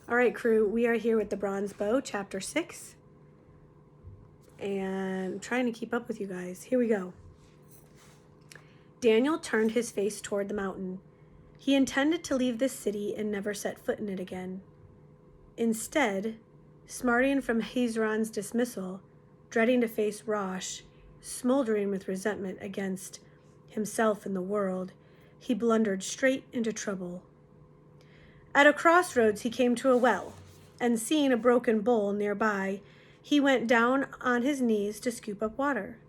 All right, crew, we are here with the Bronze Bow, Chapter 6. And I'm trying to keep up with you guys. Here we go. Daniel turned his face toward the mountain. He intended to leave this city and never set foot in it again. Instead, smarting from Hazaron's dismissal, dreading to face Rosh, smoldering with resentment against himself and the world, he blundered straight into trouble. At a crossroads, he came to a well, and seeing a broken bowl nearby, he went down on his knees to scoop up water.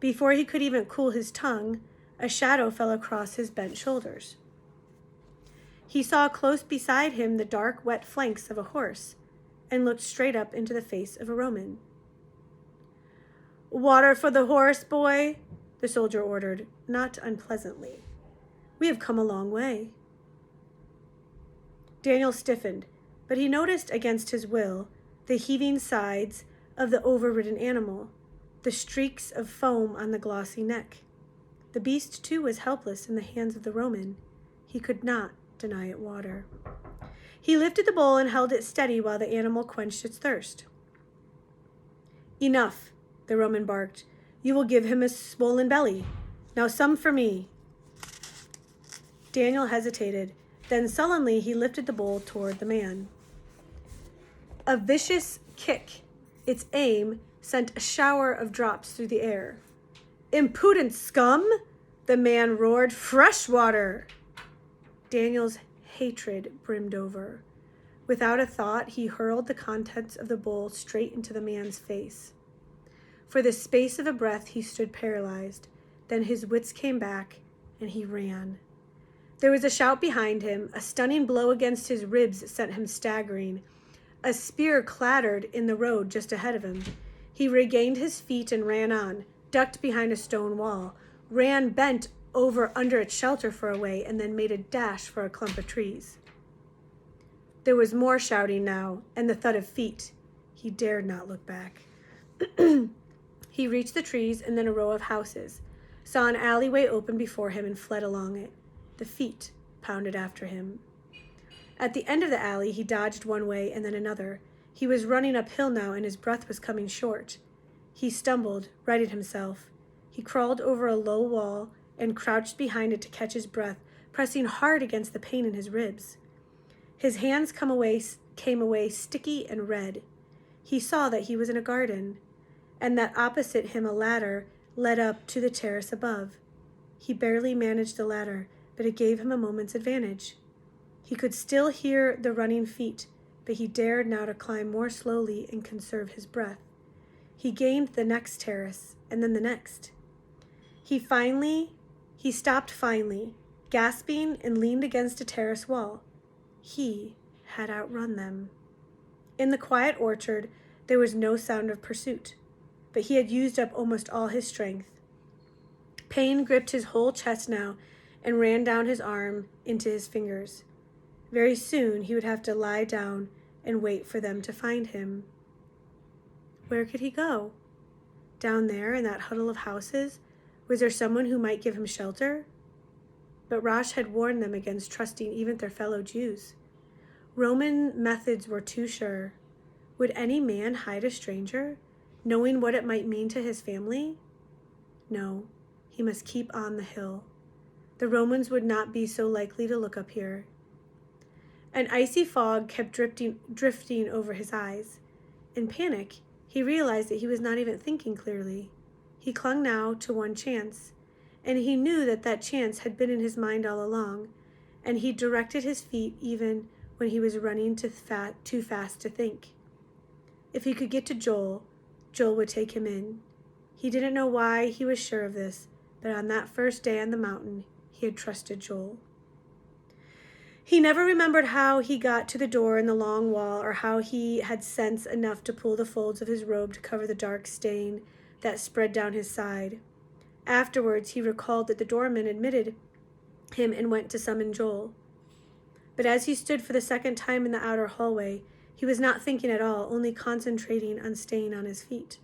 Before he could even cool his tongue, a shadow fell across his bent shoulders. He saw close beside him the dark, wet flanks of a horse, and looked straight up into the face of a Roman. "Water for the horse, boy," the soldier ordered, not unpleasantly. "We have come a long way." Daniel stiffened, but he noticed against his will the heaving sides of the overridden animal, the streaks of foam on the glossy neck. The beast, too, was helpless in the hands of the Roman. He could not deny it water. He lifted the bowl and held it steady while the animal quenched its thirst. "Enough," the Roman barked. "You will give him a swollen belly. Now some for me." Daniel hesitated. Then sullenly he lifted the bowl toward the man. A vicious kick, its aim, sent a shower of drops through the air. "Impudent scum!" the man roared. "Fresh water!" Daniel's hatred brimmed over. Without a thought, he hurled the contents of the bowl straight into the man's face. For the space of a breath, he stood paralyzed. Then his wits came back, and he ran. There was a shout behind him. A stunning blow against his ribs sent him staggering. A spear clattered in the road just ahead of him. He regained his feet and ran on, ducked behind a stone wall, ran bent over under its shelter for a way, and then made a dash for a clump of trees. There was more shouting now, and the thud of feet. He dared not look back. He reached the trees and then a row of houses, saw an alleyway open before him, and fled along it. The feet pounded after him. At the end of the alley, he dodged one way and then another. He was running uphill now, and his breath was coming short. He stumbled, righted himself. He crawled over a low wall and crouched behind it to catch his breath, pressing hard against the pain in his ribs. His hands came away sticky and red. He saw that he was in a garden, and that opposite him a ladder led up to the terrace above. He barely managed the ladder, but it gave him a moment's advantage. He could still hear the running feet, but he dared now to climb more slowly and conserve his breath. He gained the next terrace, and then the next. He stopped finally, gasping, and leaned against a terrace wall. He had outrun them. In the quiet orchard, there was no sound of pursuit, but he had used up almost all his strength. Pain gripped his whole chest now and ran down his arm into his fingers. Very soon he would have to lie down and wait for them to find him. Where could he go? Down there in that huddle of houses? Was there someone who might give him shelter? But Rosh had warned them against trusting even their fellow Jews. Roman methods were too sure. Would any man hide a stranger, knowing what it might mean to his family? No, he must keep on the hill. The Romans would not be so likely to look up here. An icy fog kept drifting over his eyes. In panic, he realized that he was not even thinking clearly. He clung now to one chance, and he knew that that chance had been in his mind all along, and he directed his feet even when he was running too fast to think. If he could get to Joel, Joel would take him in. He didn't know why he was sure of this, but on that first day on the mountain, he had trusted Joel. He never remembered how he got to the door in the long wall, or how he had sense enough to pull the folds of his robe to cover the dark stain that spread down his side. Afterwards, he recalled that the doorman admitted him and went to summon Joel. But as he stood for the second time in the outer hallway, he was not thinking at all, only concentrating on staying on his feet.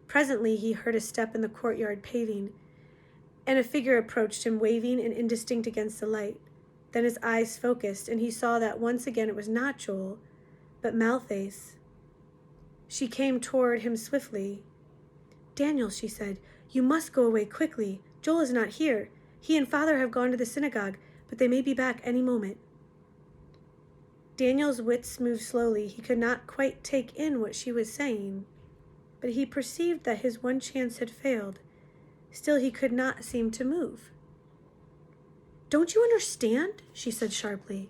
Presently, he heard a step in the courtyard paving, and a figure approached him, waving and indistinct against the light. Then his eyes focused, and he saw that once again it was not Joel, but Malthace. She came toward him swiftly. "Daniel," she said, "you must go away quickly. Joel is not here. He and Father have gone to the synagogue, but they may be back any moment." Daniel's wits moved slowly. He could not quite take in what she was saying, but he perceived that his one chance had failed. Still, he could not seem to move. "Don't you understand?" she said sharply.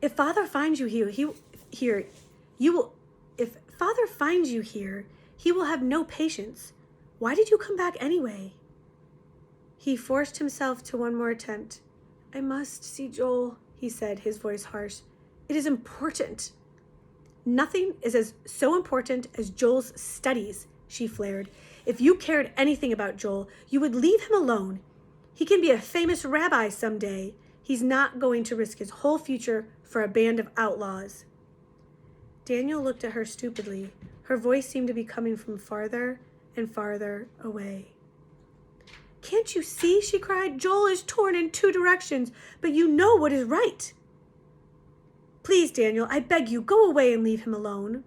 If Father finds you here, If Father finds you here, he will have no patience. Why did you come back anyway?" He forced himself to one more attempt. "I must see Joel," he said, his voice harsh. "It is important." "Nothing is so important as Joel's studies," she flared. "If you cared anything about Joel, you would leave him alone. He can be a famous rabbi someday. He's not going to risk his whole future for a band of outlaws." Daniel looked at her stupidly. Her voice seemed to be coming from farther and farther away. "Can't you see?" she cried. "Joel is torn in 2 directions, but you know what is right." "Please, Daniel, I beg you, go away and leave him alone."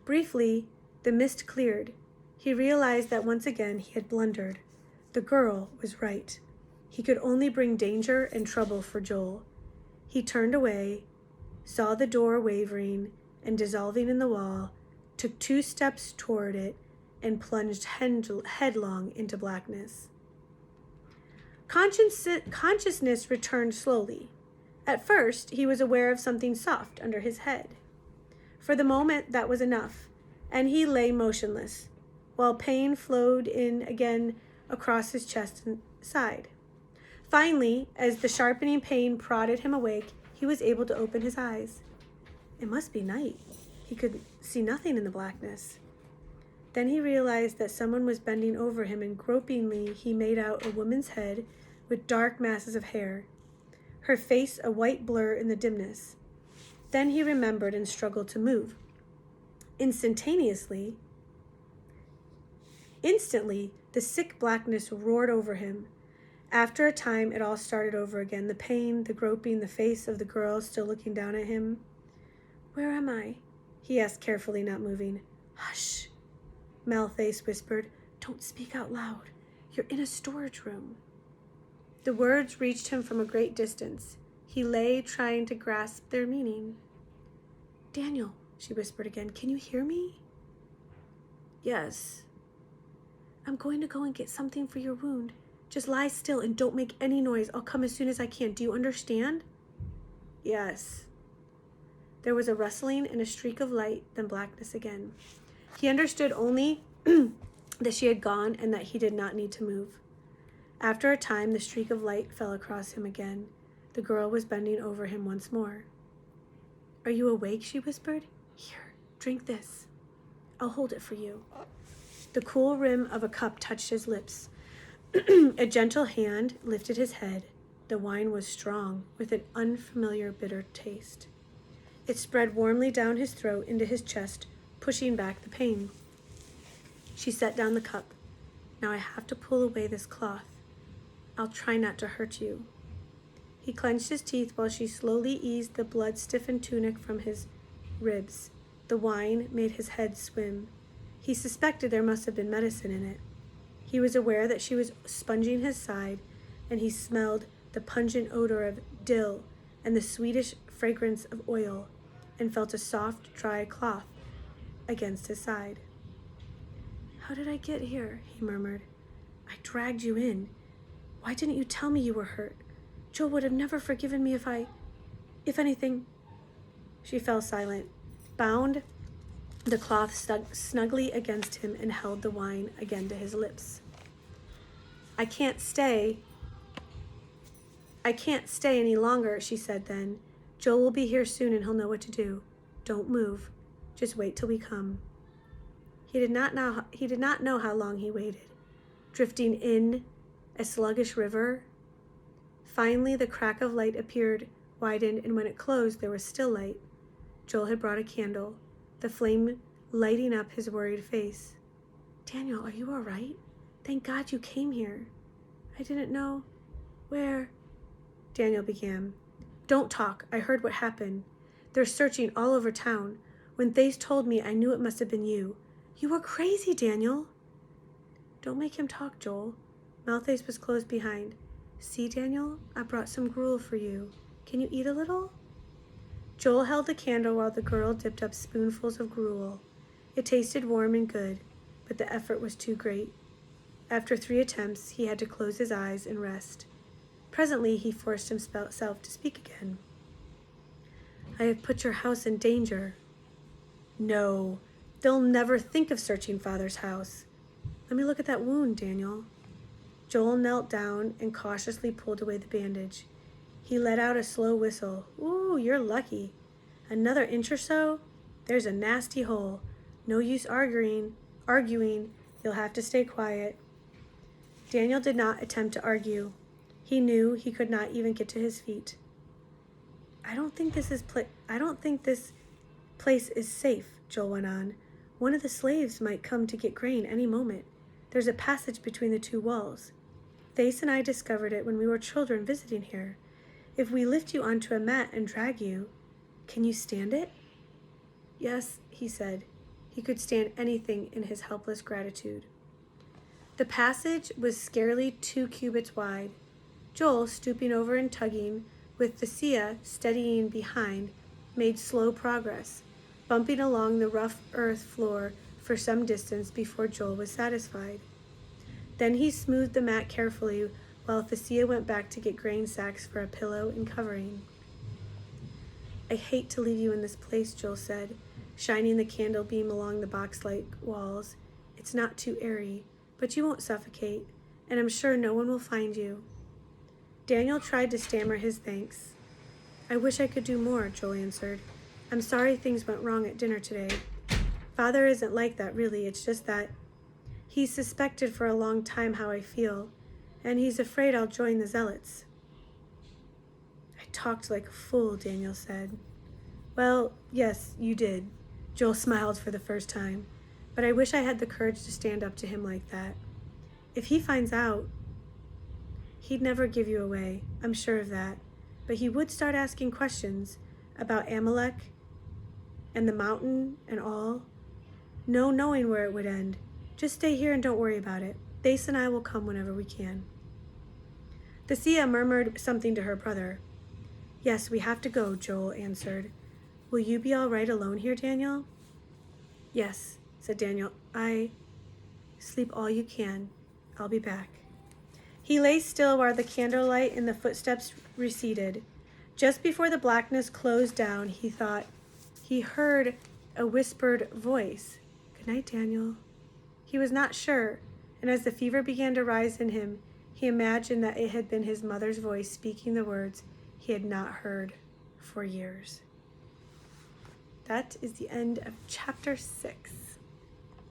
Briefly, the mist cleared. He realized that once again he had blundered. The girl was right. He could only bring danger and trouble for Joel. He turned away, saw the door wavering and dissolving in the wall, took 2 steps toward it, and plunged headlong into blackness. Consciousness returned slowly. At first, he was aware of something soft under his head. For the moment, that was enough, and he lay motionless, while pain flowed in again across his chest and side. Finally, as the sharpening pain prodded him awake, he was able to open his eyes. It must be night. He could see nothing in the blackness. Then he realized that someone was bending over him, and gropingly he made out a woman's head with dark masses of hair, her face a white blur in the dimness. Then he remembered and struggled to move. Instantly, the sick blackness roared over him. After a time, it all started over again. The pain, the groping, the face of the girl still looking down at him. "Where am I?" he asked carefully, not moving. "Hush," Malthace whispered. "Don't speak out loud. You're in a storage room." The words reached him from a great distance. He lay trying to grasp their meaning. "Daniel," she whispered again, "can you hear me?" "Yes." "I'm going to go and get something for your wound. Just lie still and don't make any noise. I'll come as soon as I can. Do you understand?" "Yes." There was a rustling and a streak of light, then blackness again. He understood only that she had gone and that he did not need to move. After a time, the streak of light fell across him again. The girl was bending over him once more. "Are you awake?" she whispered. "Here, drink this. I'll hold it for you." The cool rim of a cup touched his lips. A gentle hand lifted his head. The wine was strong, with an unfamiliar bitter taste. It spread warmly down his throat into his chest, pushing back the pain. She set down the cup. "Now I have to pull away this cloth. I'll try not to hurt you." He clenched his teeth while she slowly eased the blood-stiffened tunic from his ribs. The wine made his head swim. He suspected there must have been medicine in it. He was aware that she was sponging his side, and he smelled the pungent odor of dill and the sweetish fragrance of oil, and felt a soft, dry cloth against his side. "How did I get here?" he murmured. "I dragged you in. Why didn't you tell me you were hurt? Joel would have never forgiven me if anything." She fell silent, bound the cloth snugly against him, and held the wine again to his lips. I can't stay any longer," she said then. "Joel will be here soon and he'll know what to do. Don't move. Just wait till we come." He did not know how long he waited, drifting in a sluggish river. Finally, the crack of light appeared, widened, and when it closed, there was still light. Joel had brought a candle, the flame lighting up his worried face. "Daniel, are you all right? Thank God you came here. I didn't know." Where? Daniel began. Don't talk. I heard what happened. They're searching all over town. When Thace told me, I knew it must have been you. You were crazy, Daniel. Don't make him talk, Joel. Malthace was close behind. See, Daniel, I brought some gruel for you. Can you eat a little? Joel held the candle while the girl dipped up spoonfuls of gruel. It tasted warm and good, but the effort was too great. After 3 attempts, he had to close his eyes and rest. Presently, he forced himself to speak again. I have put your house in danger. No, they'll never think of searching Father's house. Let me look at that wound, Daniel. Joel knelt down and cautiously pulled away the bandage. He let out a slow whistle. Ooh, you're lucky. Another inch or so? There's a nasty hole. No use arguing. You'll have to stay quiet. Daniel did not attempt to argue. He knew he could not even get to his feet. I don't think this place is safe, Joel went on. One of the slaves might come to get grain any moment. There's a passage between the 2 walls. Thace and I discovered it when we were children visiting here. If we lift you onto a mat and drag you, can you stand it? Yes, he said. He could stand anything in his helpless gratitude. The passage was scarcely 2 cubits wide. Joel, stooping over and tugging, with Thessia steadying behind, made slow progress, bumping along the rough earth floor for some distance before Joel was satisfied. Then he smoothed the mat carefully while Thessia went back to get grain sacks for a pillow and covering. I hate to leave you in this place, Joel said, shining the candle beam along the box-like walls. It's not too airy, but you won't suffocate, and I'm sure no one will find you. Daniel tried to stammer his thanks. I wish I could do more, Joel answered. I'm sorry things went wrong at dinner today. Father isn't like that, really. It's just that he's suspected for a long time how I feel, and he's afraid I'll join the Zealots. I talked like a fool, Daniel said. Well, yes, you did. Joel smiled for the first time, but I wish I had the courage to stand up to him like that. If he finds out, he'd never give you away, I'm sure of that, but he would start asking questions about Amalek and the mountain and all. No knowing where it would end. Just stay here and don't worry about it. Thace and I will come whenever we can. Thessia murmured something to her brother. Yes, we have to go, Joel answered. Will you be all right alone here, Daniel? Yes, said Daniel. Sleep all you can. I'll be back. He lay still while the candlelight and the footsteps receded. Just before the blackness closed down, he thought he heard a whispered voice. Good night, Daniel. He was not sure, and as the fever began to rise in him, he imagined that it had been his mother's voice speaking the words he had not heard for years. That is the end of chapter 6.